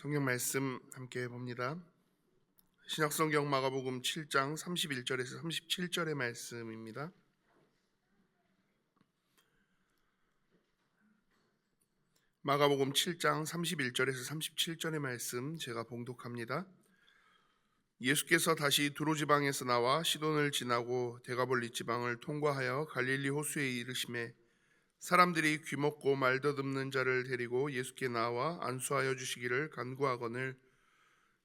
성경 말씀 함께 봅니다. 신약성경 마가복음 7장 31절에서 37절의 말씀입니다. 마가복음 7장 31절에서 37절의 말씀 제가 봉독합니다. 예수께서 다시 두로 지방에서 나와 시돈을 지나고 데가볼리 지방을 통과하여 갈릴리 호수에 이르시매 사람들이 귀먹고 말 더듬는 자를 데리고 예수께 나와 안수하여 주시기를 간구하거늘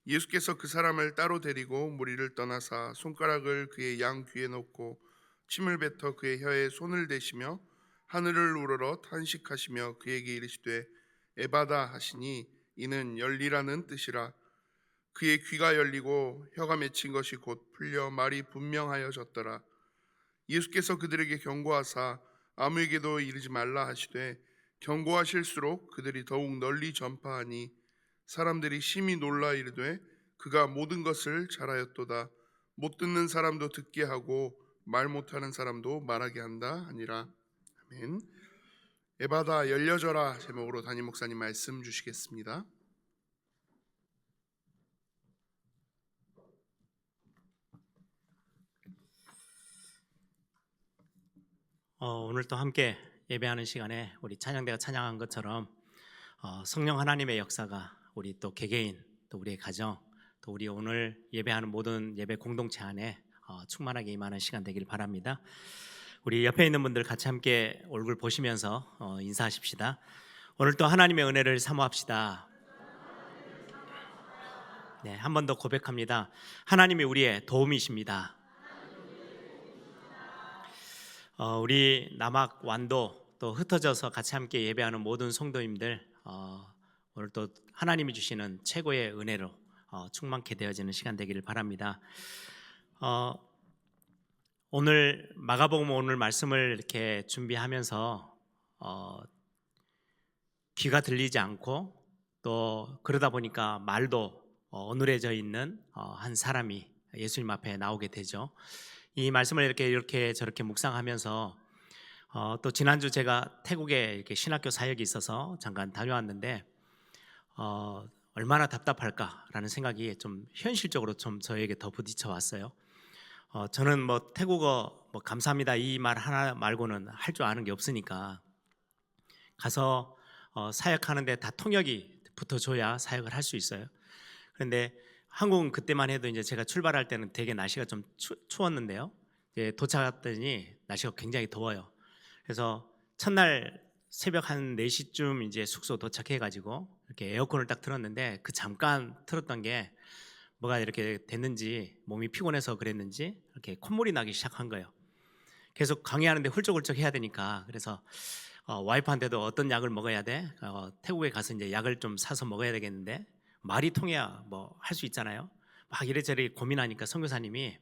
예수께서 그 사람을 따로 데리고 무리를 떠나사 손가락을 그의 양 귀에 놓고 침을 뱉어 그의 혀에 손을 대시며 하늘을 우러러 탄식하시며 그에게 이르시되 에바다 하시니 이는 열리라는 뜻이라. 그의 귀가 열리고 혀가 맺힌 것이 곧 풀려 말이 분명하여졌더라. 예수께서 그들에게 경고하사 아무에게도 이르지 말라 하시되 경고하실수록 그들이 더욱 널리 전파하니 사람들이 심히 놀라 이르되 그가 모든 것을 잘하였도다. 못 듣는 사람도 듣게 하고 말 못하는 사람도 말하게 한다 하니라. 아멘. 에바다 열려져라 제목으로 담임 목사님 말씀 주시겠습니다. 오늘 또 함께 예배하는 시간에 우리 찬양대가 찬양한 것처럼 성령 하나님의 역사가 우리 또 개개인 또 우리의 가정 또 우리 오늘 예배하는 모든 예배 공동체 안에 충만하게 임하는 시간 되길 바랍니다. 우리 옆에 있는 분들 같이 함께 얼굴 보시면서 인사하십시다. 오늘 또 하나님의 은혜를 사모합시다. 네, 한 번 더 고백합니다. 하나님이 우리의 도움이십니다. 우리 남학 완도 또 흩어져서 같이 함께 예배하는 모든 성도님들 오늘 또 하나님이 주시는 최고의 은혜로 충만케 되어지는 시간 되기를 바랍니다. 오늘 마가복음 오늘 말씀을 이렇게 준비하면서 귀가 들리지 않고 또 그러다 보니까 말도 어눌해져 있는 한 사람이 예수님 앞에 나오게 되죠. 이 말씀을 이렇게 저렇게 묵상하면서 또 지난주 제가 태국에 이렇게 신학교 사역이 있어서 잠깐 다녀왔는데 얼마나 답답할까라는 생각이 좀 현실적으로 좀 저에게 더 부딪혀 왔어요. 저는 뭐 태국어 감사합니다 이 말 하나 말고는 할 줄 아는 게 없으니까 가서 사역하는데 다 통역이 붙어줘야 사역을 할 수 있어요. 그런데 한국은 그때만 해도 이제 제가 출발할 때는 되게 날씨가 좀 추웠는데요. 이제 도착했더니 날씨가 굉장히 더워요. 그래서 첫날 새벽 한 4시쯤 이제 숙소 도착해가지고 이렇게 에어컨을 딱 틀었는데 그 잠깐 틀었던 게 뭐가 이렇게 됐는지 몸이 피곤해서 그랬는지 이렇게 콧물이 나기 시작한 거예요. 계속 강의하는데 훌쩍훌쩍 해야 되니까 그래서 와이프한테도 어떤 약을 먹어야 돼? 태국에 가서 이제 약을 좀 사서 먹어야 되겠는데 말이 통해야 뭐 할 수 있잖아요. 막 이래저래 고민하니까 선교사님이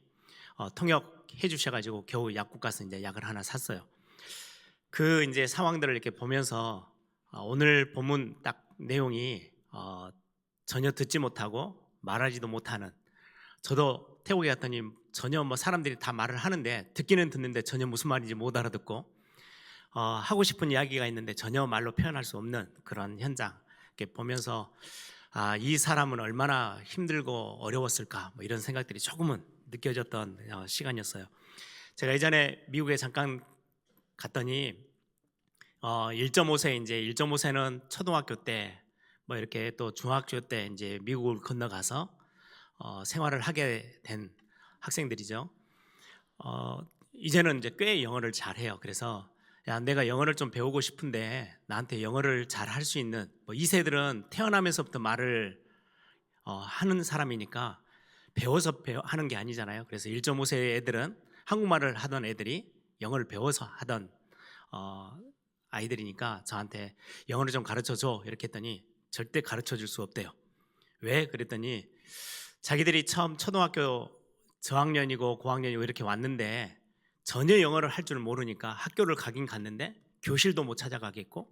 통역해 주셔가지고 겨우 약국 가서 이제 약을 하나 샀어요. 그 이제 상황들을 이렇게 보면서 오늘 본문 딱 내용이 전혀 듣지 못하고 말하지도 못하는, 저도 태국에 갔더니 전혀 뭐 사람들이 다 말을 하는데 듣기는 듣는데 전혀 무슨 말인지 못 알아듣고 하고 싶은 이야기가 있는데 전혀 말로 표현할 수 없는 그런 현장 이렇게 보면서 이 사람은 얼마나 힘들고 어려웠을까 뭐 이런 생각들이 조금은 느껴졌던 시간이었어요. 제가 예전에 미국에 잠깐 갔더니 1.5세 이제 1.5세는 초등학교 때 뭐 이렇게 또 중학교 때 이제 미국을 건너가서 생활을 하게 된 학생들이죠. 이제는 이제 꽤 영어를 잘해요. 그래서 야, 내가 영어를 좀 배우고 싶은데 나한테 영어를 잘 할 수 있는, 뭐 2세들은 태어나면서부터 말을 하는 사람이니까 배워서 하는 게 아니잖아요. 그래서 1.5세 애들은 한국말을 하던 애들이 영어를 배워서 하던 아이들이니까 저한테 영어를 좀 가르쳐줘 이렇게 했더니 절대 가르쳐 줄 수 없대요. 왜? 그랬더니 자기들이 처음 초등학교 저학년이고 고학년이고 이렇게 왔는데 전혀 영어를 할 줄 모르니까 학교를 가긴 갔는데 교실도 못 찾아가겠고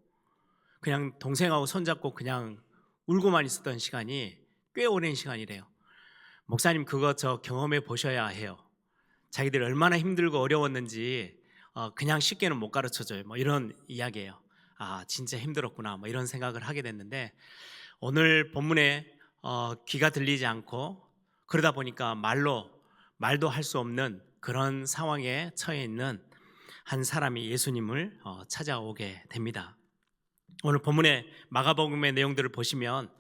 그냥 동생하고 손잡고 그냥 울고만 있었던 시간이 꽤 오랜 시간이래요. 목사님 그거 저 경험해 보셔야 해요. 자기들 얼마나 힘들고 어려웠는지 그냥 쉽게는 못 가르쳐줘요. 뭐 이런 이야기예요. 진짜 힘들었구나 뭐 이런 생각을 하게 됐는데 오늘 본문에 귀가 들리지 않고 그러다 보니까 말도 할 수 없는 그런 상황에 처해 있는 한 사람이 예수님을 찾아오게 됩니다. 오늘 본문의 마가복음의 내용들을 보시면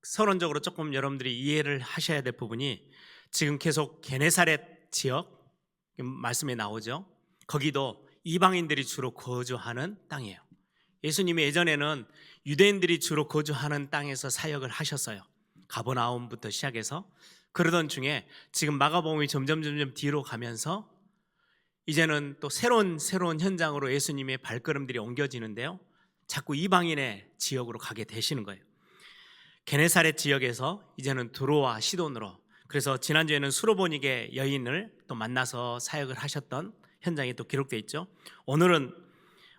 서론적으로 조금 여러분들이 이해를 하셔야 될 부분이 지금 계속 게네사렛 지역 말씀에 나오죠. 거기도 이방인들이 주로 거주하는 땅이에요. 예수님이 예전에는 유대인들이 주로 거주하는 땅에서 사역을 하셨어요. 가버나움부터 시작해서 그러던 중에 지금 마가복음이 점점 뒤로 가면서 이제는 또 새로운 현장으로 예수님의 발걸음들이 옮겨지는데요. 자꾸 이방인의 지역으로 가게 되시는 거예요. 게네사렛 지역에서 이제는 두로와 시돈으로, 그래서 지난주에는 수로보니게 여인을 또 만나서 사역을 하셨던 현장이 또 기록되어 있죠. 오늘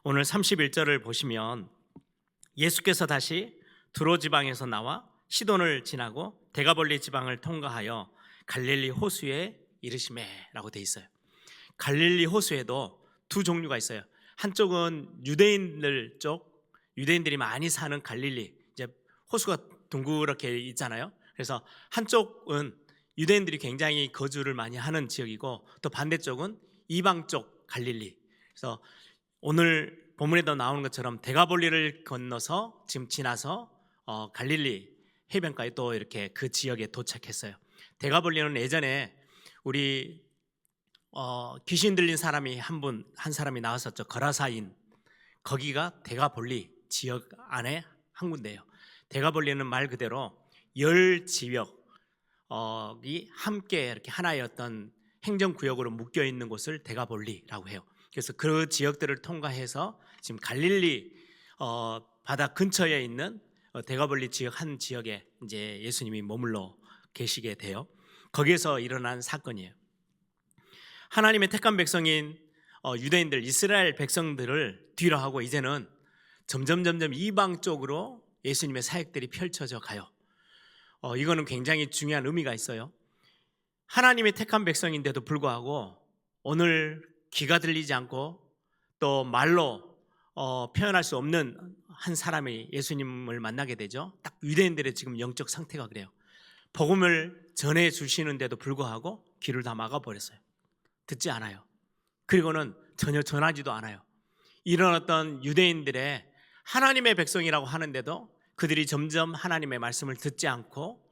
31절을 보시면 예수께서 다시 두로 지방에서 나와 시돈을 지나고 데가볼리 지방을 통과하여 갈릴리 호수에 이르시매라고 되어 있어요. 갈릴리 호수에도 두 종류가 있어요. 한쪽은 유대인들 쪽, 유대인들이 많이 사는 갈릴리, 이제 호수가 둥그렇게 있잖아요. 그래서 한쪽은 유대인들이 굉장히 거주를 많이 하는 지역이고, 또 반대쪽은 이방 쪽 갈릴리. 그래서 오늘 본문에도 나오는 것처럼 데가볼리를 건너서 지금 지나서 갈릴리 해변가에 또 이렇게 그 지역에 도착했어요. 데가볼리는 예전에 우리 귀신 들린 사람이 한 사람이 나왔었죠. 거라사인. 거기가 데가볼리 지역 안에 한 군데예요. 데가볼리는 말 그대로 열 지역이 함께 이렇게 하나의 어떤 행정구역으로 묶여 있는 곳을 데가볼리라고 해요. 그래서 그 지역들을 통과해서 지금 갈릴리 바다 근처에 있는 데가볼리 지역 한 지역에 이제 예수님이 머물러 계시게 돼요. 거기에서 일어난 사건이에요. 하나님의 택한 백성인 유대인들, 이스라엘 백성들을 뒤로 하고 이제는 점점 이방 쪽으로 예수님의 사역들이 펼쳐져 가요. 이거는 굉장히 중요한 의미가 있어요. 하나님의 택한 백성인데도 불구하고 오늘 귀가 들리지 않고 또 말로 표현할 수 없는 한 사람이 예수님을 만나게 되죠. 딱 유대인들의 지금 영적 상태가 그래요. 복음을 전해 주시는데도 불구하고 귀를 다 막아버렸어요. 듣지 않아요. 그리고는 전혀 전하지도 않아요. 이런 어떤 유대인들의 하나님의 백성이라고 하는데도 그들이 점점 하나님의 말씀을 듣지 않고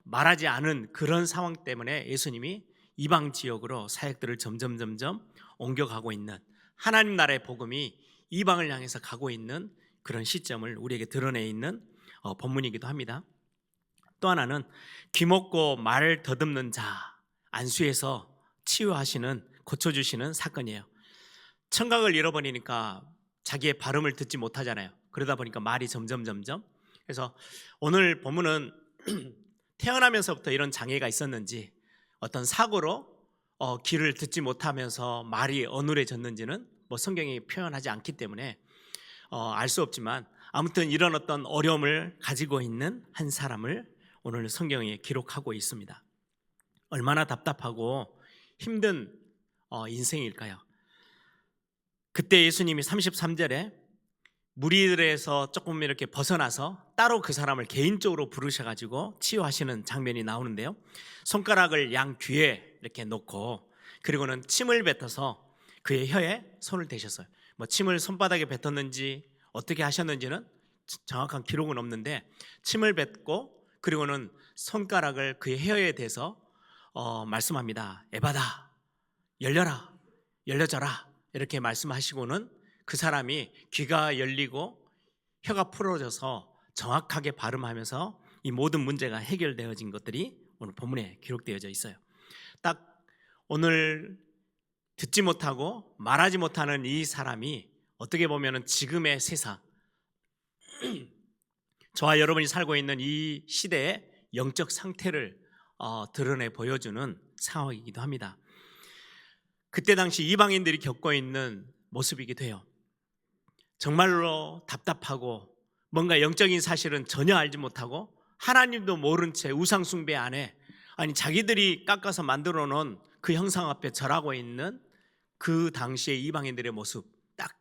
말하지 않은 그런 상황 때문에 예수님이 이방 지역으로 사역들을 점점 옮겨가고 있는, 하나님 나라의 복음이 이방을 향해서 가고 있는 그런 시점을 우리에게 드러내 있는 본문이기도 합니다. 또 하나는 귀 먹고 말 더듬는 자 안수에서 치유하시는, 고쳐주시는 사건이에요. 청각을 잃어버리니까 자기의 발음을 듣지 못하잖아요. 그러다 보니까 말이 점점. 그래서 오늘 본문은 태어나면서부터 이런 장애가 있었는지, 어떤 사고로 귀를 듣지 못하면서 말이 어눌해졌는지는 성경이 표현하지 않기 때문에 알 수 없지만, 아무튼 이런 어떤 어려움을 가지고 있는 한 사람을 오늘 성경에 기록하고 있습니다. 얼마나 답답하고 힘든 인생일까요? 그때 예수님이 33절에 무리들에서 조금 이렇게 벗어나서 따로 그 사람을 개인적으로 부르셔가지고 치유하시는 장면이 나오는데요. 손가락을 양 귀에 이렇게 놓고, 그리고는 침을 뱉어서 그의 혀에 손을 대셨어요. 침을 손바닥에 뱉었는지 어떻게 하셨는지는 정확한 기록은 없는데, 침을 뱉고 그리고는 손가락을 그의 혀에 대서 말씀합니다. 에바다, 열려라, 열려져라, 이렇게 말씀하시고는 그 사람이 귀가 열리고 혀가 풀어져서 정확하게 발음하면서 이 모든 문제가 해결되어진 것들이 오늘 본문에 기록되어져 있어요. 딱 오늘 듣지 못하고 말하지 못하는 이 사람이 어떻게 보면 지금의 세상, 저와 여러분이 살고 있는 이 시대의 영적 상태를 드러내 보여주는 상황이기도 합니다. 그때 당시 이방인들이 겪고 있는 모습이기도 해요. 정말로 답답하고 뭔가 영적인 사실은 전혀 알지 못하고 하나님도 모른 채 우상 숭배 안에, 아니 자기들이 깎아서 만들어 놓은 그 형상 앞에 절하고 있는 그 당시의 이방인들의 모습, 딱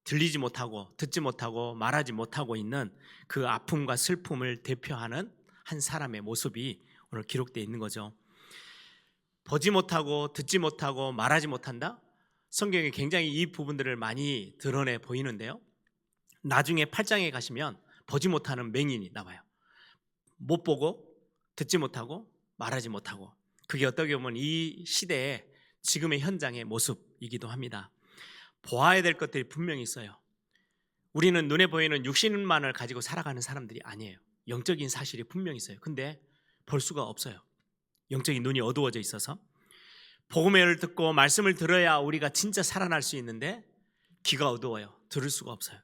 들리지 못하고 듣지 못하고 말하지 못하고 있는 그 아픔과 슬픔을 대표하는 한 사람의 모습이 오늘 기록되어 있는 거죠. 보지 못하고 듣지 못하고 말하지 못한다? 성경에 굉장히 이 부분들을 많이 드러내 보이는데요. 나중에 8장에 가시면 보지 못하는 맹인이 나와요. 못 보고 듣지 못하고 말하지 못하고, 그게 어떻게 보면 이 시대의 지금의 현장의 모습이기도 합니다. 보아야 될 것들이 분명히 있어요. 우리는 눈에 보이는 육신만을 가지고 살아가는 사람들이 아니에요. 영적인 사실이 분명히 있어요. 근데 볼 수가 없어요. 영적인 눈이 어두워져 있어서. 복음을 듣고 말씀을 들어야 우리가 진짜 살아날 수 있는데 귀가 어두워요. 들을 수가 없어요.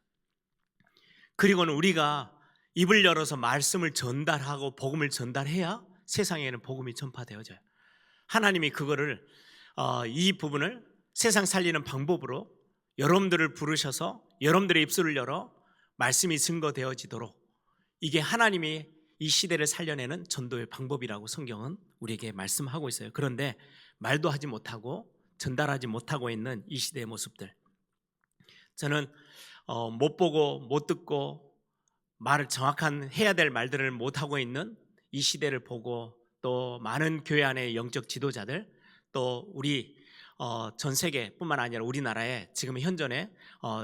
그리고는 우리가 입을 열어서 말씀을 전달하고 복음을 전달해야 세상에는 복음이 전파되어져요. 하나님이 그거를 이 부분을 세상 살리는 방법으로 여러분들을 부르셔서 여러분들의 입술을 열어 말씀이 증거되어지도록, 이게 하나님이 이 시대를 살려내는 전도의 방법이라고 성경은 우리에게 말씀하고 있어요. 그런데 말도 하지 못하고 전달하지 못하고 있는 이 시대의 모습들, 저는 못 보고 못 듣고 말을 정확한 해야 될 말들을 못하고 있는 이 시대를 보고, 또 많은 교회 안의 영적 지도자들, 또 우리 전 세계뿐만 아니라 우리나라의 지금 현존의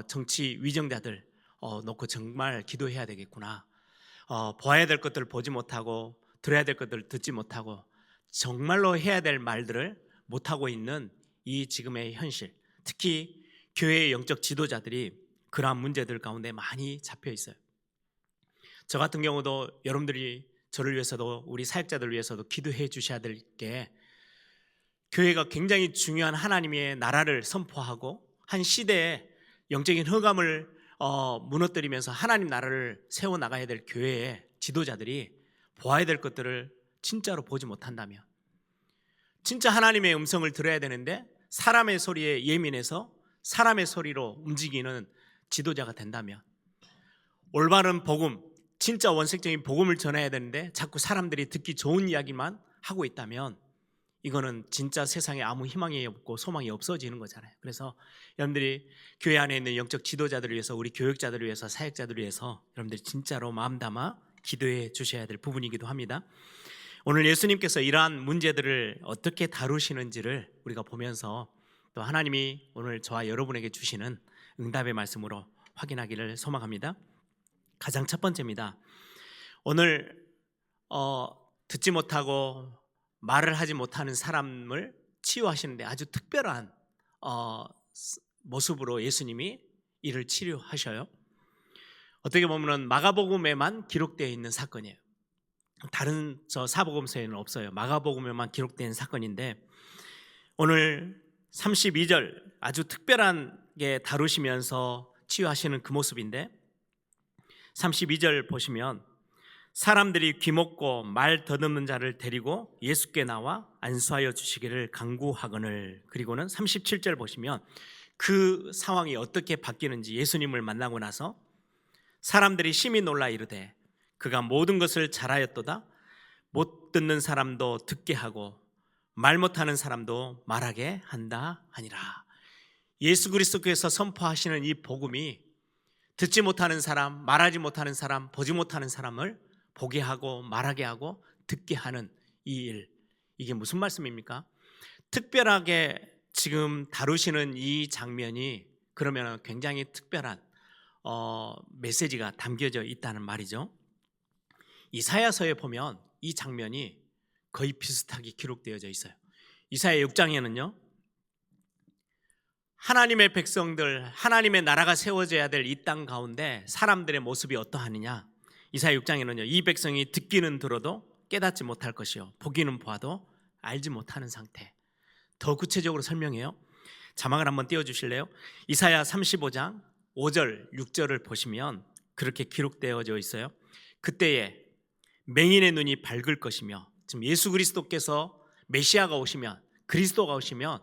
정치 위정자들 놓고 정말 기도해야 되겠구나. 보아야 될 것들을 보지 못하고 들어야 될 것들을 듣지 못하고 정말로 해야 될 말들을 못하고 있는 이 지금의 현실, 특히 교회의 영적 지도자들이 그러한 문제들 가운데 많이 잡혀 있어요. 저 같은 경우도 여러분들이 저를 위해서도 우리 사역자들을 위해서도 기도해 주셔야 될 게, 교회가 굉장히 중요한 하나님의 나라를 선포하고 한 시대에 영적인 흑암을 무너뜨리면서 하나님 나라를 세워나가야 될 교회의 지도자들이 보아야 될 것들을 진짜로 보지 못한다면, 진짜 하나님의 음성을 들어야 되는데 사람의 소리에 예민해서 사람의 소리로 움직이는 지도자가 된다면, 올바른 복음, 진짜 원색적인 복음을 전해야 되는데 자꾸 사람들이 듣기 좋은 이야기만 하고 있다면 이거는 진짜 세상에 아무 희망이 없고 소망이 없어지는 거잖아요. 그래서 여러분들이 교회 안에 있는 영적 지도자들을 위해서, 우리 교육자들을 위해서, 사역자들을 위해서 여러분들이 진짜로 마음 담아 기도해 주셔야 될 부분이기도 합니다. 오늘 예수님께서 이러한 문제들을 어떻게 다루시는지를 우리가 보면서 또 하나님이 오늘 저와 여러분에게 주시는 응답의 말씀으로 확인하기를 소망합니다. 가장 첫 번째입니다. 오늘 듣지 못하고 말을 하지 못하는 사람을 치유하시는데 아주 특별한 모습으로 예수님이 이를 치료하셔요. 어떻게 보면 마가복음에만 기록되어 있는 사건이에요. 다른 사복음서에는 없어요. 마가복음에만 기록된 사건인데 오늘 32절 아주 특별하게 다루시면서 치유하시는 그 모습인데, 32절 보시면 사람들이 귀먹고 말 더듬는 자를 데리고 예수께 나와 안수하여 주시기를 간구하거늘. 그리고는 37절 보시면 그 상황이 어떻게 바뀌는지, 예수님을 만나고 나서 사람들이 심히 놀라 이르되 그가 모든 것을 잘하였도다. 못 듣는 사람도 듣게 하고 말 못하는 사람도 말하게 한다 하니라. 예수 그리스도께서 선포하시는 이 복음이 듣지 못하는 사람, 말하지 못하는 사람, 보지 못하는 사람을 보게 하고 말하게 하고 듣게 하는 이 일, 이게 무슨 말씀입니까? 특별하게 지금 다루시는 이 장면이 그러면 굉장히 특별한 메시지가 담겨져 있다는 말이죠. 이사야서에 보면 이 장면이 거의 비슷하게 기록되어져 있어요. 이사야 6장에는요, 하나님의 백성들, 하나님의 나라가 세워져야 될 이 땅 가운데 사람들의 모습이 어떠하느냐. 이사야 6장에는요, 이 백성이 듣기는 들어도 깨닫지 못할 것이요 보기는 보아도 알지 못하는 상태. 더 구체적으로 설명해요. 자막을 한번 띄워주실래요? 이사야 35장 5절 6절을 보시면 그렇게 기록되어져 있어요. 그때에 맹인의 눈이 밝을 것이며, 지금 예수 그리스도께서 메시아가 오시면, 그리스도가 오시면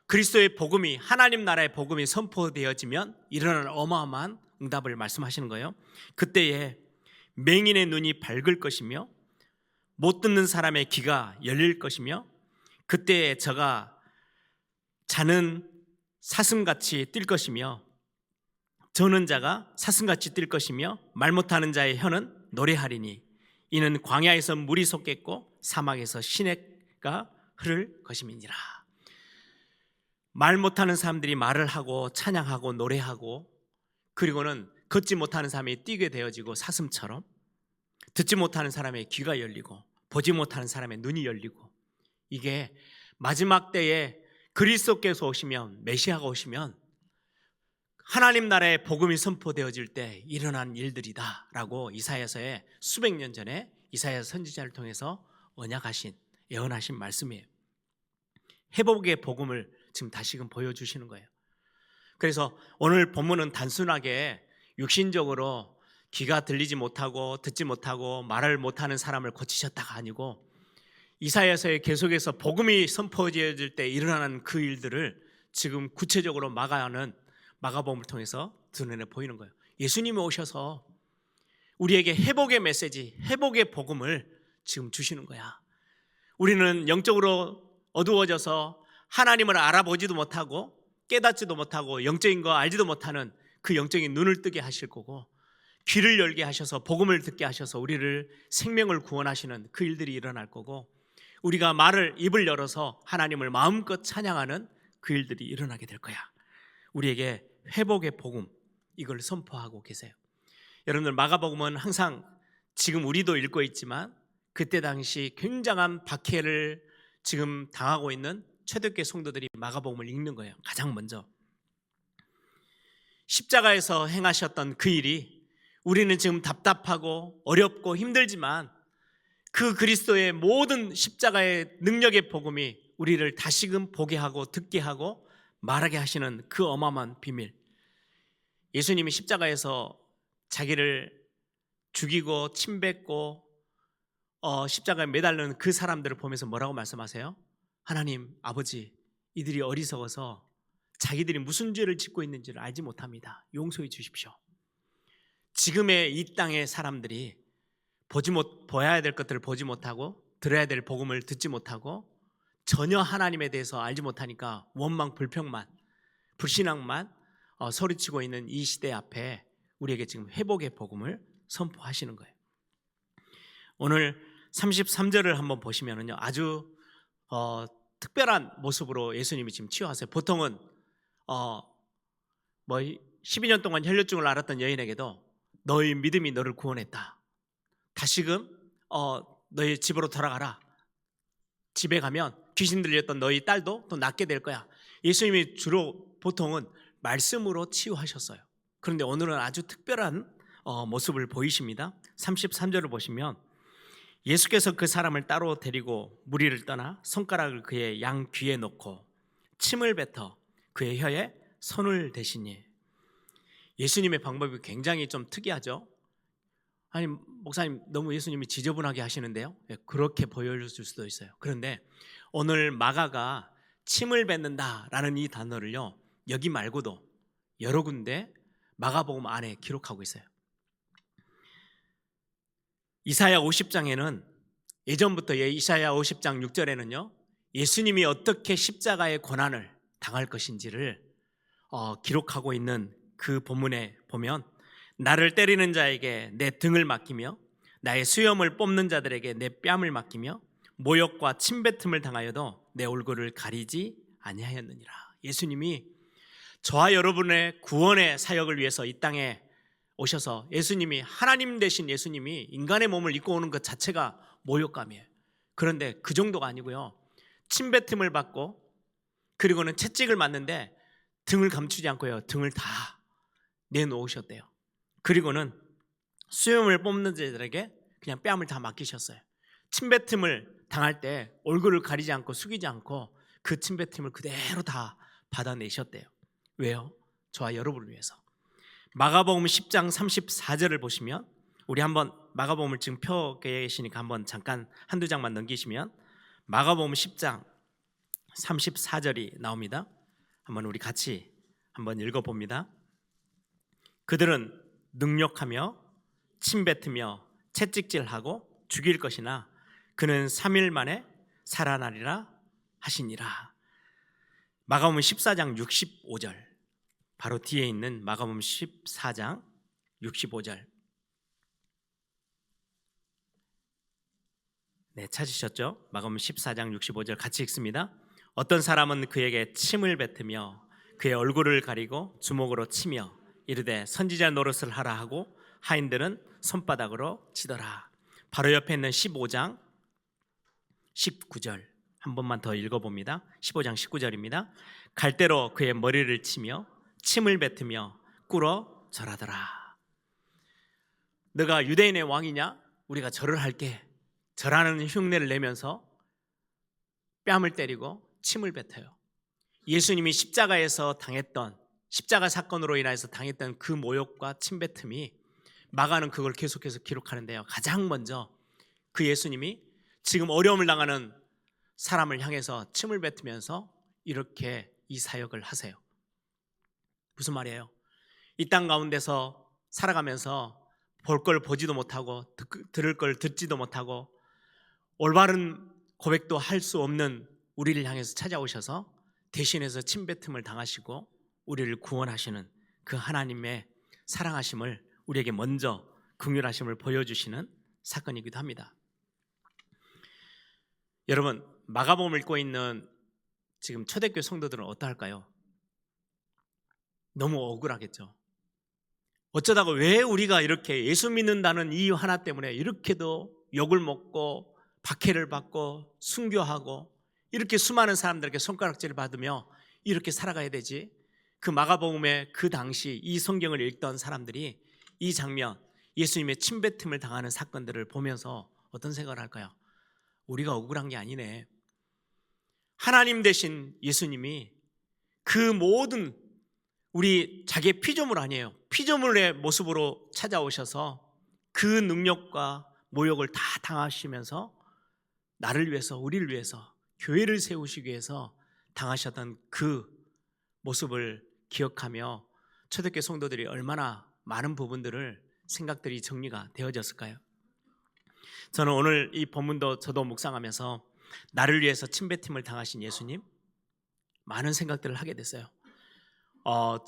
그리스도의 복음이, 하나님 나라의 복음이 선포되어지면 일어나는 어마어마한 응답을 말씀하시는 거예요. 그때에 맹인의 눈이 밝을 것이며 못 듣는 사람의 귀가 열릴 것이며, 그때에 저가 자는 사슴같이 뛸 것이며 저는 자가 사슴같이 뛸 것이며 말 못하는 자의 혀는 노래하리니 이는 광야에서 물이 솟겠고 사막에서 시내가 흐를 것임이니라. 말 못하는 사람들이 말을 하고 찬양하고 노래하고, 그리고는 걷지 못하는 사람이 뛰게 되어지고 사슴처럼, 듣지 못하는 사람의 귀가 열리고 보지 못하는 사람의 눈이 열리고, 이게 마지막 때에 그리스도께서 오시면, 메시아가 오시면 하나님 나라의 복음이 선포되어질 때 일어난 일들이다 라고 이사야서에 수백 년 전에 이사야 선지자를 통해서 언약하신, 예언하신 말씀이에요. 회복의 복음을 지금 다시금 보여주시는 거예요. 그래서 오늘 본문은 단순하게 육신적으로 귀가 들리지 못하고 듣지 못하고 말을 못하는 사람을 고치셨다가 아니고, 이사야서에 계속해서 복음이 선포되어질 때 일어나는 그 일들을 지금 구체적으로 마가복음을 통해서 드러내 보이는 거예요. 예수님이 오셔서 우리에게 회복의 메시지, 회복의 복음을 지금 주시는 거야. 우리는 영적으로 어두워져서 하나님을 알아보지도 못하고 깨닫지도 못하고 영적인 거 알지도 못하는 그 영적인 눈을 뜨게 하실 거고, 귀를 열게 하셔서 복음을 듣게 하셔서 우리를 생명을 구원하시는 그 일들이 일어날 거고, 우리가 입을 열어서 하나님을 마음껏 찬양하는 그 일들이 일어나게 될 거야. 우리에게 회복의 복음, 이걸 선포하고 계세요. 여러분들, 마가복음은 항상 지금 우리도 읽고 있지만 그때 당시 굉장한 박해를 지금 당하고 있는 초대교회 성도들이 마가복음을 읽는 거예요. 가장 먼저 십자가에서 행하셨던 그 일이 우리는 지금 답답하고 어렵고 힘들지만, 그 그리스도의 모든 십자가의 능력의 복음이 우리를 다시금 보게 하고 듣게 하고 말하게 하시는 그 어마어마한 비밀. 예수님이 십자가에서 자기를 죽이고 침뱉고 십자가에 매달리는 그 사람들을 보면서 뭐라고 말씀하세요? 하나님 아버지, 이들이 어리석어서 자기들이 무슨 죄를 짓고 있는지를 알지 못합니다. 용서해 주십시오. 지금의 이 땅의 사람들이 보아야 될 것들을 보지 못하고 들어야 될 복음을 듣지 못하고 전혀 하나님에 대해서 알지 못하니까 원망, 불평만, 불신앙만 소리치고 있는 이 시대 앞에 우리에게 지금 회복의 복음을 선포하시는 거예요. 오늘 33절을 한번 보시면은요, 아주 특별한 모습으로 예수님이 지금 치유하세요. 보통은 12년 동안 혈류증을 앓았던 여인에게도 너희 믿음이 너를 구원했다. 다시금 너희 집으로 돌아가라. 집에 가면 귀신 들렸던 너희 딸도 또 낫게 될 거야. 예수님이 주로 보통은 말씀으로 치유하셨어요. 그런데 오늘은 아주 특별한 모습을 보이십니다. 33절을 보시면 예수께서 그 사람을 따로 데리고 무리를 떠나 손가락을 그의 양 귀에 놓고 침을 뱉어 그의 혀에 손을 대시니. 예수님의 방법이 굉장히 좀 특이하죠. 아니, 목사님 너무 예수님이 지저분하게 하시는데요. 그렇게 보여줄 수도 있어요. 그런데 오늘 마가가 침을 뱉는다라는 이 단어를요, 여기 말고도 여러 군데 마가복음 안에 기록하고 있어요. 이사야 50장에는, 예전부터 이사야 50장 6절에는요 예수님이 어떻게 십자가의 고난을 당할 것인지를 기록하고 있는 그 본문에 보면, 나를 때리는 자에게 내 등을 맡기며 나의 수염을 뽑는 자들에게 내 뺨을 맡기며 모욕과 침뱉음을 당하여도 내 얼굴을 가리지 아니하였느니라. 예수님이 저와 여러분의 구원의 사역을 위해서 이 땅에 오셔서, 예수님이 하나님 되신 예수님이 인간의 몸을 입고 오는 것 자체가 모욕감이에요. 그런데 그 정도가 아니고요, 침뱉음을 받고 그리고는 채찍을 맞는데 등을 감추지 않고요, 등을 다 내놓으셨대요. 그리고는 수염을 뽑는 자들에게 그냥 뺨을 다 맡기셨어요. 침뱉음을 당할 때 얼굴을 가리지 않고 숙이지 않고 그 침뱉음을 그대로 다 받아내셨대요. 왜요? 저와 여러분을 위해서. 마가복음 10장 34절을 보시면, 우리 한번 마가복음을 지금 펴 계시니까 한번 잠깐 한두 장만 넘기시면 마가복음 10장 34절이 나옵니다. 한번 우리 같이 한번 읽어봅니다. 그들은 능욕하며 침뱉으며 채찍질하고 죽일 것이나 그는 3일 만에 살아나리라 하시니라. 마가복음 14장 65절 바로 뒤에 있는 마가복음 14장 65절. 네, 찾으셨죠? 마가복음 14장 65절 같이 읽습니다. 어떤 사람은 그에게 침을 뱉으며 그의 얼굴을 가리고 주먹으로 치며 이르되 선지자 노릇을 하라 하고 하인들은 손바닥으로 치더라. 바로 옆에 있는 15장 19절 한 번만 더 읽어봅니다. 15장 19절입니다. 갈대로 그의 머리를 치며 침을 뱉으며 꿇어 절하더라. 너가 유대인의 왕이냐? 우리가 절을 할게. 절하는 흉내를 내면서 뺨을 때리고 침을 뱉어요. 예수님이 십자가에서 당했던, 십자가 사건으로 인해서 당했던 그 모욕과 침뱉음이 마가는 그걸 계속해서 기록하는데요. 가장 먼저 그 예수님이 지금 어려움을 당하는 사람을 향해서 침을 뱉으면서 이렇게 이 사역을 하세요. 무슨 말이에요? 이 땅 가운데서 살아가면서 볼 걸 보지도 못하고 들을 걸 듣지도 못하고 올바른 고백도 할 수 없는 우리를 향해서 찾아오셔서 대신해서 침뱉음을 당하시고 우리를 구원하시는 그 하나님의 사랑하심을 우리에게 먼저 긍휼하심을 보여주시는 사건이기도 합니다. 여러분, 마가복음을 읽고 있는 지금 초대교회 성도들은 어떠할까요? 너무 억울하겠죠. 어쩌다가 왜 우리가 이렇게 예수 믿는다는 이유 하나 때문에 이렇게도 욕을 먹고 박해를 받고 순교하고 이렇게 수많은 사람들에게 손가락질을 받으며 이렇게 살아가야 되지? 그 마가복음의 그 당시 이 성경을 읽던 사람들이 이 장면, 예수님의 침뱉음을 당하는 사건들을 보면서 어떤 생각을 할까요? 우리가 억울한 게 아니네. 하나님 되신 예수님이 그 모든 우리 자기의 피조물 아니에요. 피조물의 모습으로 찾아오셔서 그 능력과 모욕을 다 당하시면서 나를 위해서, 우리를 위해서, 교회를 세우시기 위해서 당하셨던 그 모습을 기억하며 초대교회 성도들이 얼마나 많은 부분들을 생각들이 정리가 되어졌을까요? 저는 오늘 이 본문도 저도 묵상하면서 나를 위해서 침뱉음을 당하신 예수님 많은 생각들을 하게 됐어요.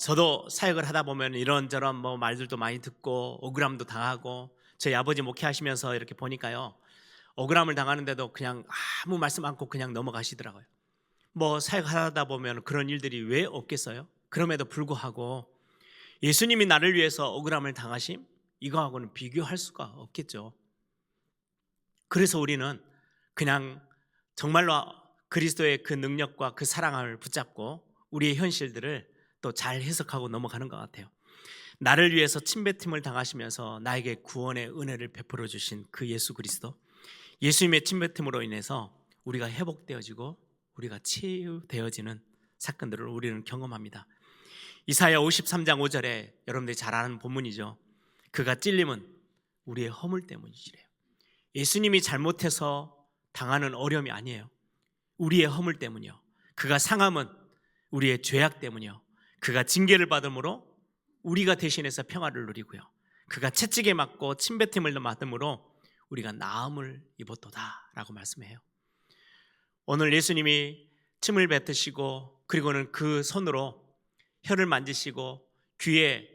저도 사역을 하다 보면 이런저런 말들도 많이 듣고 억울함도 당하고 저희 아버지 목회하시면서 이렇게 보니까요, 억울함을 당하는데도 그냥 아무 말씀 않고 그냥 넘어가시더라고요. 사역하다 보면 그런 일들이 왜 없겠어요? 그럼에도 불구하고 예수님이 나를 위해서 억울함을 당하심, 이거하고는 비교할 수가 없겠죠. 그래서 우리는 그냥 정말로 그리스도의 그 능력과 그 사랑을 붙잡고 우리의 현실들을 또 잘 해석하고 넘어가는 것 같아요. 나를 위해서 침뱉음을 당하시면서 나에게 구원의 은혜를 베풀어 주신 그 예수 그리스도, 예수님의 침뱉음으로 인해서 우리가 회복되어지고 우리가 치유되어지는 사건들을 우리는 경험합니다. 이사야 53장 5절에 여러분들이 잘 아는 본문이죠. 그가 찔림은 우리의 허물 때문이시래요. 예수님이 잘못해서 당하는 어려움이 아니에요. 우리의 허물 때문이요. 그가 상함은 우리의 죄악 때문이요. 그가 징계를 받음으로 우리가 대신해서 평화를 누리고요. 그가 채찍에 맞고 침뱉음을 맞음으로 우리가 나음을 입었도다 라고 말씀해요. 오늘 예수님이 침을 뱉으시고 그리고는 그 손으로 혀를 만지시고 귀에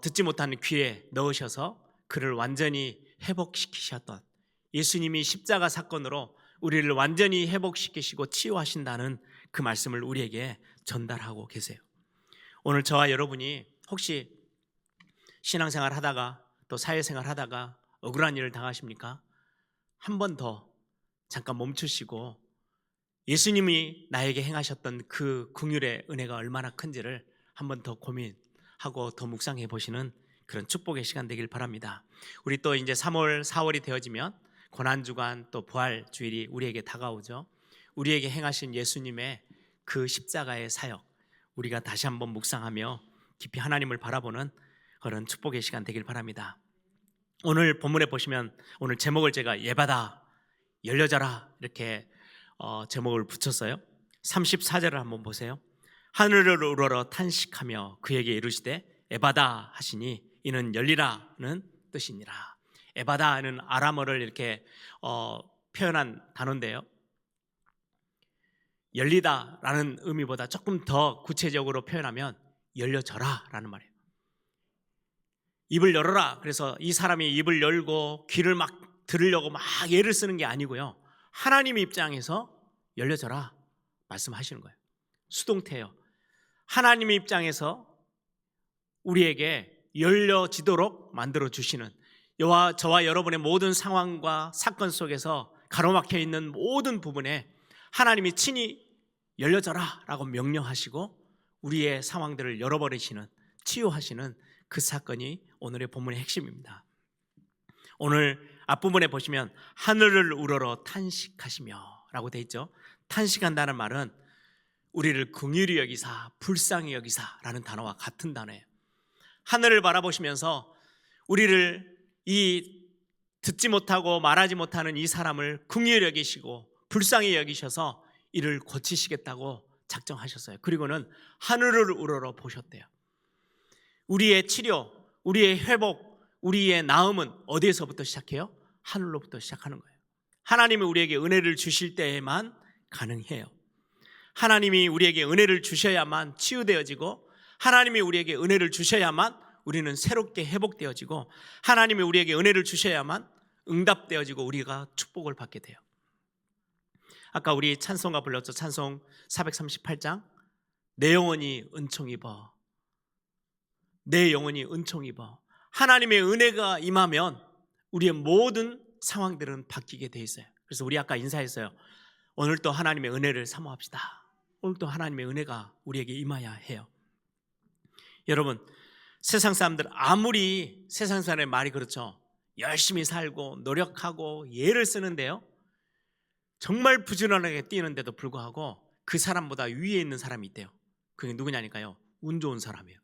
듣지 못하는 귀에 넣으셔서 그를 완전히 회복시키셨던 예수님이 십자가 사건으로 우리를 완전히 회복시키시고 치유하신다는 그 말씀을 우리에게 전달하고 계세요. 오늘 저와 여러분이 혹시 신앙생활 하다가 또 사회생활 하다가 억울한 일을 당하십니까? 한 번 더 잠깐 멈추시고 예수님이 나에게 행하셨던 그 긍휼의 은혜가 얼마나 큰지를 한 번 더 고민하고 더 묵상해 보시는 그런 축복의 시간 되길 바랍니다. 우리 또 이제 3월, 4월이 되어지면 고난주간 또 부활주일이 우리에게 다가오죠. 우리에게 행하신 예수님의 그 십자가의 사역, 우리가 다시 한번 묵상하며 깊이 하나님을 바라보는 그런 축복의 시간 되길 바랍니다. 오늘 본문에 보시면 오늘 제목을 제가 예바다, 열려져라 이렇게 제목을 붙였어요. 34절을 한번 보세요. 하늘을 우러러 탄식하며 그에게 이르시되 에바다 하시니 이는 열리라는 뜻이니라. 에바다는 아람어를 이렇게 표현한 단어인데요, 열리다라는 의미보다 조금 더 구체적으로 표현하면 열려져라 라는 말이에요. 입을 열어라. 그래서 이 사람이 입을 열고 귀를 막 들으려고 막 애를 쓰는 게 아니고요. 하나님 입장에서 열려져라 말씀하시는 거예요. 수동태예요. 하나님 입장에서 우리에게 열려지도록 만들어 주시는, 저와 여러분의 모든 상황과 사건 속에서 가로막혀 있는 모든 부분에 하나님이 친히 열려져라 라고 명령하시고 우리의 상황들을 열어버리시는, 치유하시는 그 사건이 오늘의 본문의 핵심입니다. 오늘 앞부분에 보시면 하늘을 우러러 탄식하시며 라고 되어 있죠. 탄식한다는 말은 우리를 긍휼히 여기사 불쌍히 여기사라는 단어와 같은 단어예요. 하늘을 바라보시면서 우리를 이 듣지 못하고 말하지 못하는 이 사람을 긍휼히 여기시고 불쌍히 여기셔서 이를 고치시겠다고 작정하셨어요. 그리고는 하늘을 우러러 보셨대요. 우리의 치료, 우리의 회복, 우리의 나음은 어디에서부터 시작해요? 하늘로부터 시작하는 거예요. 하나님이 우리에게 은혜를 주실 때에만 가능해요. 하나님이 우리에게 은혜를 주셔야만 치유되어지고, 하나님이 우리에게 은혜를 주셔야만 우리는 새롭게 회복되어지고, 하나님이 우리에게 은혜를 주셔야만 응답되어지고 우리가 축복을 받게 돼요. 아까 우리 찬송가 불렀죠. 찬송 438장. 내 영혼이 은총 입어, 내 영혼이 은총 입어. 하나님의 은혜가 임하면 우리의 모든 상황들은 바뀌게 돼 있어요. 그래서 우리 아까 인사했어요. 오늘 또 하나님의 은혜를 사모합시다. 오늘 또 하나님의 은혜가 우리에게 임해야 해요. 여러분, 세상 사람들 아무리 세상 사람의 말이 그렇죠. 열심히 살고 노력하고 예를 쓰는데요, 정말 부지런하게 뛰는데도 불구하고 그 사람보다 위에 있는 사람이 있대요. 그게 누구냐니까요. 운 좋은 사람이에요.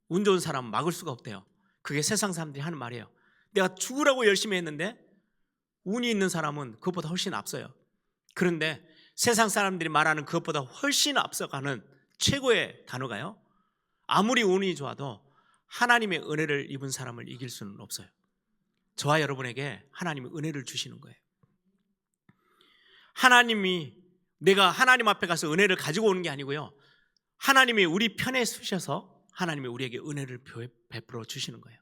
운 좋은 사람은 막을 수가 없대요. 그게 세상 사람들이 하는 말이에요. 내가 죽으라고 열심히 했는데 운이 있는 사람은 그것보다 훨씬 앞서요. 그런데 세상 사람들이 말하는 그것보다 훨씬 앞서가는 최고의 단어가요, 아무리 운이 좋아도 하나님의 은혜를 입은 사람을 이길 수는 없어요. 저와 여러분에게 하나님이 은혜를 주시는 거예요. 하나님이, 내가 하나님 앞에 가서 은혜를 가지고 오는 게 아니고요, 하나님이 우리 편에 서셔서 하나님이 우리에게 은혜를 베풀어 주시는 거예요.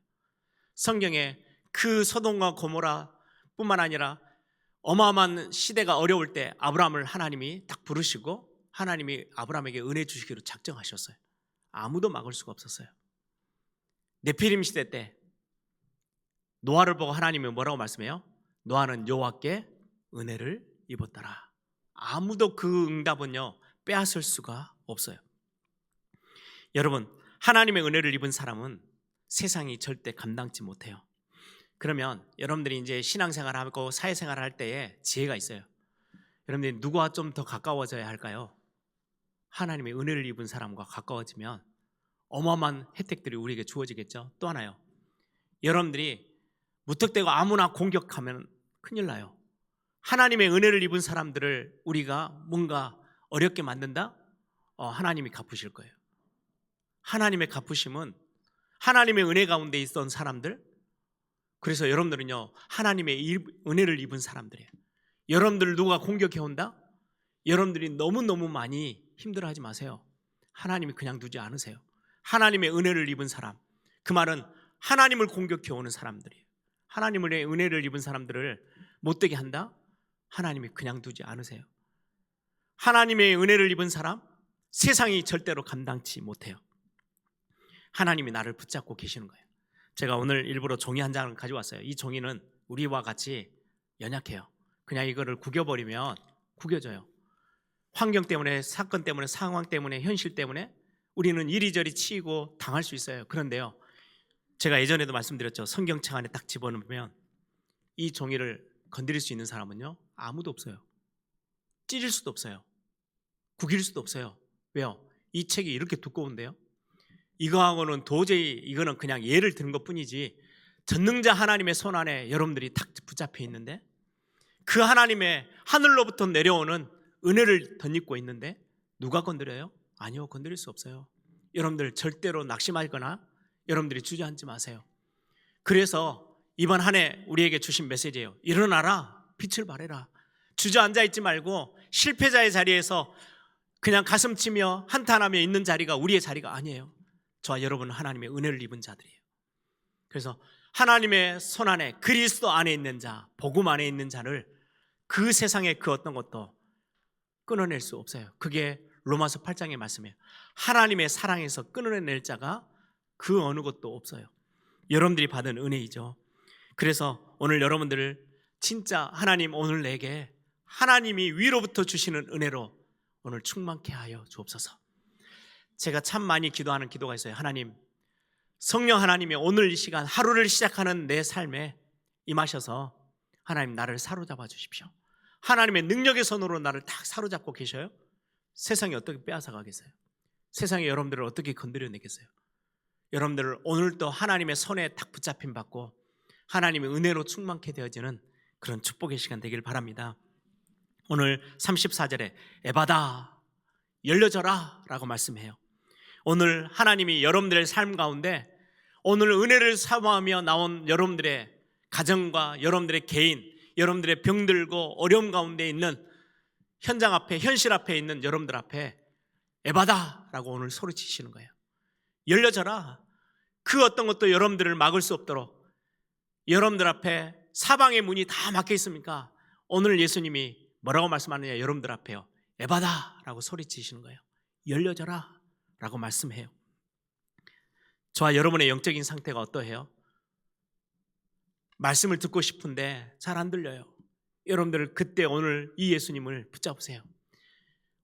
성경에 그 소돔과 고모라 뿐만 아니라 어마어마한 시대가 어려울 때 아브라함을 하나님이 딱 부르시고 하나님이 아브라함에게 은혜 주시기로 작정하셨어요. 아무도 막을 수가 없었어요. 네피림 시대 때 노아를 보고 하나님이 뭐라고 말씀해요? 노아는 여호와께 은혜를 입었더라. 아무도 그 응답은요 빼앗을 수가 없어요. 여러분, 하나님의 은혜를 입은 사람은 세상이 절대 감당치 못해요. 그러면 여러분들이 이제 신앙생활을 하고 사회생활을 할 때에 지혜가 있어요. 여러분들이 누구와 좀 더 가까워져야 할까요? 하나님의 은혜를 입은 사람과 가까워지면 어마어마한 혜택들이 우리에게 주어지겠죠. 또 하나요, 여러분들이 무턱대고 아무나 공격하면 큰일 나요. 하나님의 은혜를 입은 사람들을 우리가 뭔가 어렵게 만든다? 하나님이 갚으실 거예요. 하나님의 갚으심은 하나님의 은혜 가운데 있던 사람들, 그래서 여러분들은요 하나님의 은혜를 입은 사람들이에요. 여러분들을 누가 공격해온다? 여러분들이 너무너무 많이 힘들어하지 마세요. 하나님이 그냥 두지 않으세요. 하나님의 은혜를 입은 사람, 그 말은 하나님을 공격해오는 사람들이에요. 하나님의 은혜를 입은 사람들을 못되게 한다? 하나님이 그냥 두지 않으세요. 하나님의 은혜를 입은 사람, 세상이 절대로 감당치 못해요. 하나님이 나를 붙잡고 계시는 거예요. 제가 오늘 일부러 종이 한 장을 가져왔어요. 이 종이는 우리와 같이 연약해요. 그냥 이거를 구겨버리면 구겨져요. 환경 때문에, 사건 때문에, 상황 때문에, 현실 때문에 우리는 이리저리 치이고 당할 수 있어요. 그런데요, 제가 예전에도 말씀드렸죠. 성경책 안에 딱 집어넣으면 이 종이를 건드릴 수 있는 사람은요 아무도 없어요. 찢을 수도 없어요. 구길 수도 없어요. 왜요? 이 책이 이렇게 두꺼운데요, 이거하고는 도저히, 이거는 그냥 예를 드는 것 뿐이지 전능자 하나님의 손 안에 여러분들이 딱 붙잡혀 있는데, 그 하나님의 하늘로부터 내려오는 은혜를 덧입고 있는데 누가 건드려요? 아니요, 건드릴 수 없어요. 여러분들 절대로 낙심하거나 여러분들이 주저앉지 마세요. 그래서 이번 한 해 우리에게 주신 메시지예요. 일어나라, 빛을 발해라. 주저앉아 있지 말고 실패자의 자리에서 그냥 가슴 치며 한탄하며 있는 자리가 우리의 자리가 아니에요. 저와 여러분은 하나님의 은혜를 입은 자들이에요. 그래서 하나님의 손 안에, 그리스도 안에 있는 자, 복음 안에 있는 자를 그 세상의 그 어떤 것도 끊어낼 수 없어요. 그게 로마서 8장의 말씀이에요. 하나님의 사랑에서 끊어낼 자가 그 어느 것도 없어요. 여러분들이 받은 은혜이죠. 그래서 오늘 여러분들을 진짜 하나님, 오늘 내게 하나님이 위로부터 주시는 은혜로 오늘 충만케 하여 주옵소서. 제가 참 많이 기도하는 기도가 있어요. 하나님, 성령 하나님이 오늘 이 시간 하루를 시작하는 내 삶에 임하셔서 하나님, 나를 사로잡아 주십시오. 하나님의 능력의 손으로 나를 딱 사로잡고 계셔요. 세상이 어떻게 빼앗아 가겠어요? 세상이 여러분들을 어떻게 건드려내겠어요? 여러분들을 오늘도 하나님의 손에 딱 붙잡힘 받고 하나님의 은혜로 충만케 되어지는 그런 축복의 시간 되길 바랍니다. 오늘 34절에 에바다, 열려져라 라고 말씀해요. 오늘 하나님이 여러분들의 삶 가운데 오늘 은혜를 사모하며 나온 여러분들의 가정과 여러분들의 개인, 여러분들의 병들고 어려움 가운데 있는 현장 앞에, 현실 앞에 있는 여러분들 앞에 에바다 라고 오늘 소리치시는 거예요. 열려져라. 그 어떤 것도 여러분들을 막을 수 없도록, 여러분들 앞에 사방의 문이 다 막혀 있습니까? 오늘 예수님이 뭐라고 말씀하느냐? 여러분들 앞에요, 에바다 라고 소리치시는 거예요. 열려져라 라고 말씀해요. 저와 여러분의 영적인 상태가 어떠해요? 말씀을 듣고 싶은데 잘 안 들려요. 여러분들 그때 오늘 이 예수님을 붙잡으세요.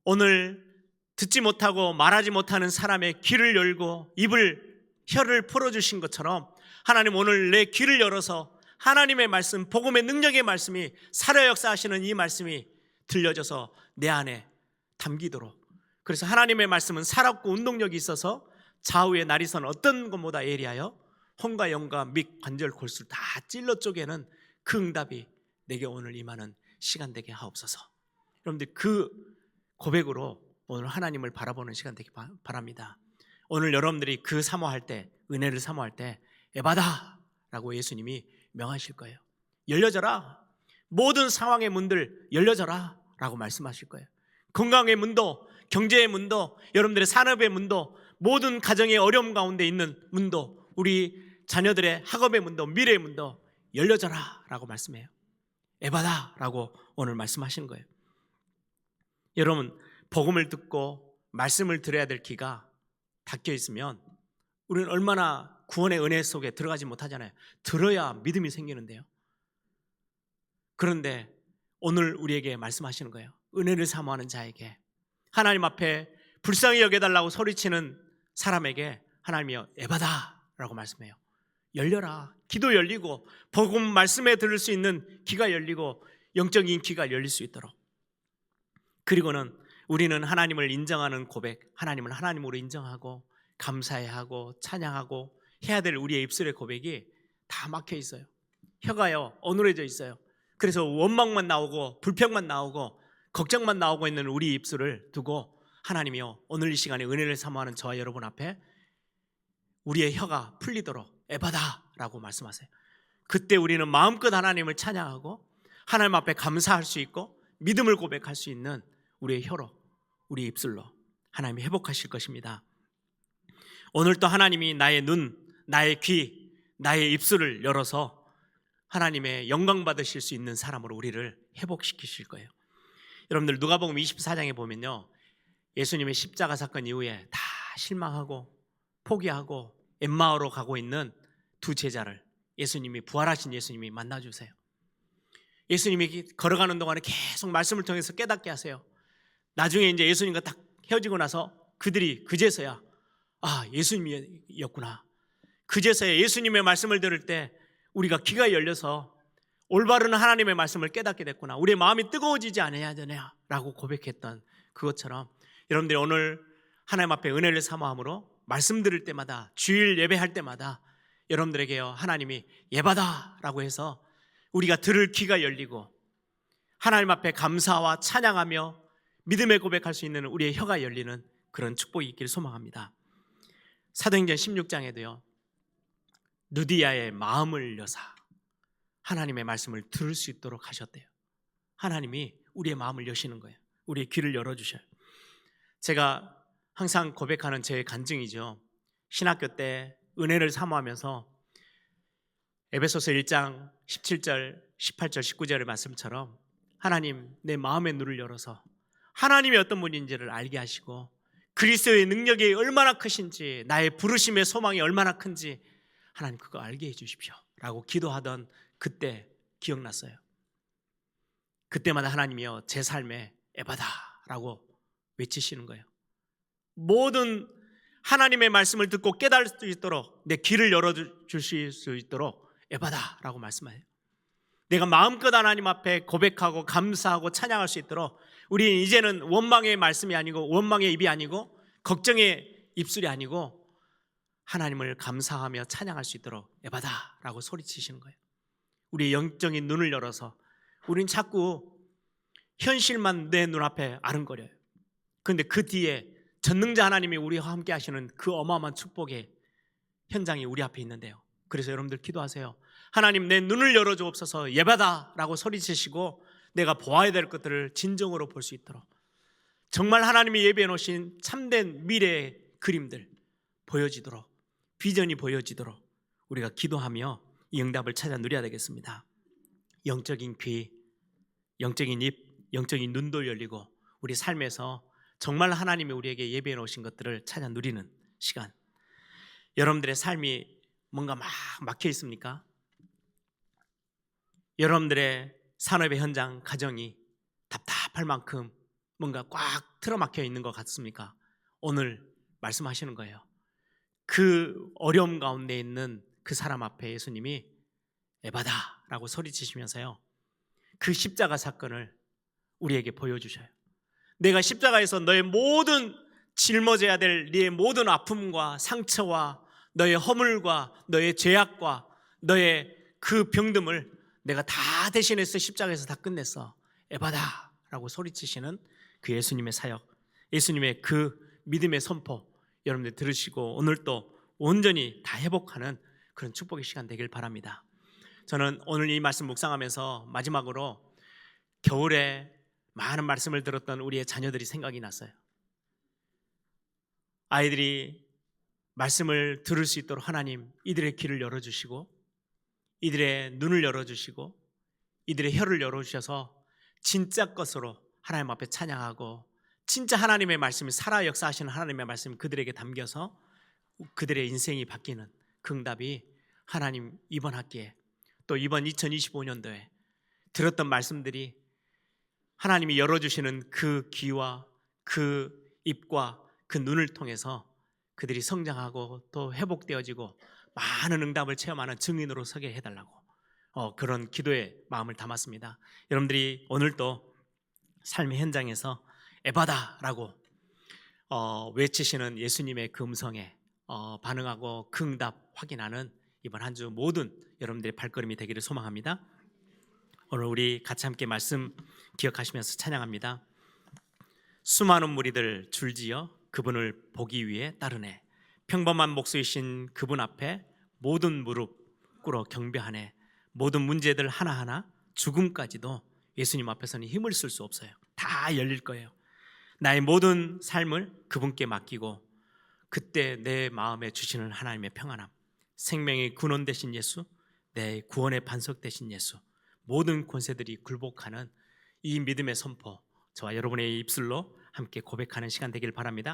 오늘 듣지 못하고 말하지 못하는 사람의 귀를 열고 혀를 풀어주신 것처럼 하나님, 오늘 내 귀를 열어서 하나님의 말씀, 복음의 능력의 말씀이 살아 역사하시는 이 말씀이 들려져서 내 안에 담기도록. 그래서 하나님의 말씀은 살았고 운동력이 있어서 좌우의 날이선 어떤 것보다 예리하여 혼과 영과 및 관절 골수를 다 찔러 쪼개는 그 응답이 내게 오늘 임하는 시간 되게 하옵소서. 여러분들 그 고백으로 오늘 하나님을 바라보는 시간 되기 바랍니다. 오늘 여러분들이 그 사모할 때, 은혜를 사모할 때 에바다 라고 예수님이 명하실 거예요. 열려져라. 모든 상황의 문들 열려져라 라고 말씀하실 거예요. 건강의 문도, 경제의 문도, 여러분들의 산업의 문도, 모든 가정의 어려움 가운데 있는 문도, 우리 자녀들의 학업의 문도, 미래의 문도 열려져라 라고 말씀해요. 에바다 라고 오늘 말씀하시는 거예요. 여러분, 복음을 듣고 말씀을 들어야 될 귀가 닫혀 있으면 우리는 얼마나 구원의 은혜 속에 들어가지 못하잖아요. 들어야 믿음이 생기는데요. 그런데 오늘 우리에게 말씀하시는 거예요. 은혜를 사모하는 자에게, 하나님 앞에 불쌍히 여겨달라고 소리치는 사람에게 하나님이여 에바다 라고 말씀해요. 열려라. 기도 열리고 복음 말씀에 들을 수 있는 귀가 열리고 영적인 귀가 열릴 수 있도록. 그리고는 우리는 하나님을 인정하는 고백, 하나님을 하나님으로 인정하고 감사해야 하고 찬양하고 해야 될 우리의 입술의 고백이 다 막혀 있어요. 혀가요 어눌해져 있어요. 그래서 원망만 나오고 불평만 나오고 걱정만 나오고 있는 우리 입술을 두고 하나님이요, 오늘 이 시간에 은혜를 사모하는 저와 여러분 앞에 우리의 혀가 풀리도록 에바다 라고 말씀하세요. 그때 우리는 마음껏 하나님을 찬양하고 하나님 앞에 감사할 수 있고 믿음을 고백할 수 있는 우리의 혀로, 우리의 입술로 하나님이 회복하실 것입니다. 오늘도 하나님이 나의 눈, 나의 귀, 나의 입술을 열어서 하나님의 영광 받으실 수 있는 사람으로 우리를 회복시키실 거예요. 여러분들 누가복음 24장에 보면요, 예수님의 십자가 사건 이후에 다 실망하고 포기하고 엠마오로 가고 있는 두 제자를 예수님이, 부활하신 예수님이 만나주세요. 예수님이 걸어가는 동안에 계속 말씀을 통해서 깨닫게 하세요. 나중에 이제 예수님과 딱 헤어지고 나서 그들이 그제서야 예수님이었구나. 그제서야 예수님의 말씀을 들을 때 우리가 귀가 열려서 올바른 하나님의 말씀을 깨닫게 됐구나. 우리의 마음이 뜨거워지지 않아야 되냐라고 고백했던 그것처럼 여러분들이 오늘 하나님 앞에 은혜를 사모함으로 말씀 들을 때마다, 주일 예배할 때마다 여러분들에게요, 하나님이 예바다라고 해서 우리가 들을 귀가 열리고 하나님 앞에 감사와 찬양하며 믿음의 고백할 수 있는 우리의 혀가 열리는 그런 축복이 있기를 소망합니다. 사도행전 16장에도요, 누디아의 마음을 여사 하나님의 말씀을 들을 수 있도록 하셨대요. 하나님이 우리의 마음을 여시는 거예요. 우리의 귀를 열어주셔요. 제가 항상 고백하는 제 간증이죠. 신학교 때 은혜를 사모하면서 에베소서 1장 17절, 18절, 19절의 말씀처럼 하나님 내 마음의 눈을 열어서 하나님이 어떤 분인지를 알게 하시고 그리스도의 능력이 얼마나 크신지 나의 부르심의 소망이 얼마나 큰지 하나님 그거 알게 해주십시오 라고 기도하던 그때 기억났어요. 그때마다 하나님이요 제 삶에 에바다라고 외치시는 거예요. 모든 하나님의 말씀을 듣고 깨달을 수 있도록 내 귀를 열어주실 수 있도록 에바다라고 말씀해요. 내가 마음껏 하나님 앞에 고백하고 감사하고 찬양할 수 있도록 우리는 이제는 원망의 말씀이 아니고 원망의 입이 아니고 걱정의 입술이 아니고 하나님을 감사하며 찬양할 수 있도록 에바다라고 소리치시는 거예요. 우리의 영적인 눈을 열어서 우리는 자꾸 현실만 내 눈앞에 아른거려요. 그런데 그 뒤에 전능자 하나님이 우리와 함께 하시는 그 어마어마한 축복의 현장이 우리 앞에 있는데요. 그래서 여러분들 기도하세요. 하나님 내 눈을 열어주옵소서 예배다라고 소리치시고 내가 보아야 될 것들을 진정으로 볼 수 있도록 정말 하나님이 예배해 놓으신 참된 미래의 그림들 보여지도록 비전이 보여지도록 우리가 기도하며 이 응답을 찾아 누려야 되겠습니다. 영적인 귀, 영적인 입, 영적인 눈도 열리고 우리 삶에서 정말 하나님이 우리에게 예배해 놓으신 것들을 찾아 누리는 시간. 여러분들의 삶이 뭔가 막 막혀 있습니까? 여러분들의 산업의 현장, 가정이 답답할 만큼 뭔가 꽉 틀어막혀 있는 것 같습니까? 오늘 말씀하시는 거예요. 그 어려움 가운데 있는 그 사람 앞에 예수님이 에바다라고 소리치시면서요 그 십자가 사건을 우리에게 보여주셔요. 내가 십자가에서 너의 모든 짊어져야 될 네의 모든 아픔과 상처와 너의 허물과 너의 죄악과 너의 그 병듦을 내가 다 대신해서 십자가에서 다 끝냈어. 에바다라고 소리치시는 그 예수님의 사역, 예수님의 그 믿음의 선포 여러분들 들으시고 오늘 또 온전히 다 회복하는 그런 축복의 시간 되길 바랍니다. 저는 오늘 이 말씀 묵상하면서 마지막으로 겨울에 많은 말씀을 들었던 우리의 자녀들이 생각이 났어요. 아이들이 말씀을 들을 수 있도록 하나님 이들의 귀를 열어주시고 이들의 눈을 열어주시고 이들의 혀를 열어주셔서 진짜 것으로 하나님 앞에 찬양하고 진짜 하나님의 말씀이 살아 역사하시는 하나님의 말씀이 그들에게 담겨서 그들의 인생이 바뀌는 그 응답이 하나님 이번 학기에 또 이번 2025년도에 들었던 말씀들이 하나님이 열어주시는 그 귀와 그 입과 그 눈을 통해서 그들이 성장하고 또 회복되어지고 많은 응답을 체험하는 증인으로 서게 해달라고 그런 기도의 마음을 담았습니다. 여러분들이 오늘도 삶의 현장에서 에바다라고 외치시는 예수님의 그 음성에 반응하고 그 응답 확인하는 이번 한 주 모든 여러분들의 발걸음이 되기를 소망합니다. 오늘 우리 같이 함께 말씀 기억하시면서 찬양합니다. 수많은 무리들 줄지어 그분을 보기 위해 따르네. 평범한 목소리신 그분 앞에 모든 무릎 꿇어 경배하네. 모든 문제들 하나하나 죽음까지도 예수님 앞에서는 힘을 쓸 수 없어요. 다 열릴 거예요. 나의 모든 삶을 그분께 맡기고 그때 내 마음에 주시는 하나님의 평안함, 생명의 근원 되신 예수, 내 구원의 반석 되신 예수, 모든 권세들이 굴복하는 이 믿음의 선포 저와 여러분의 입술로 함께 고백하는 시간 되길 바랍니다.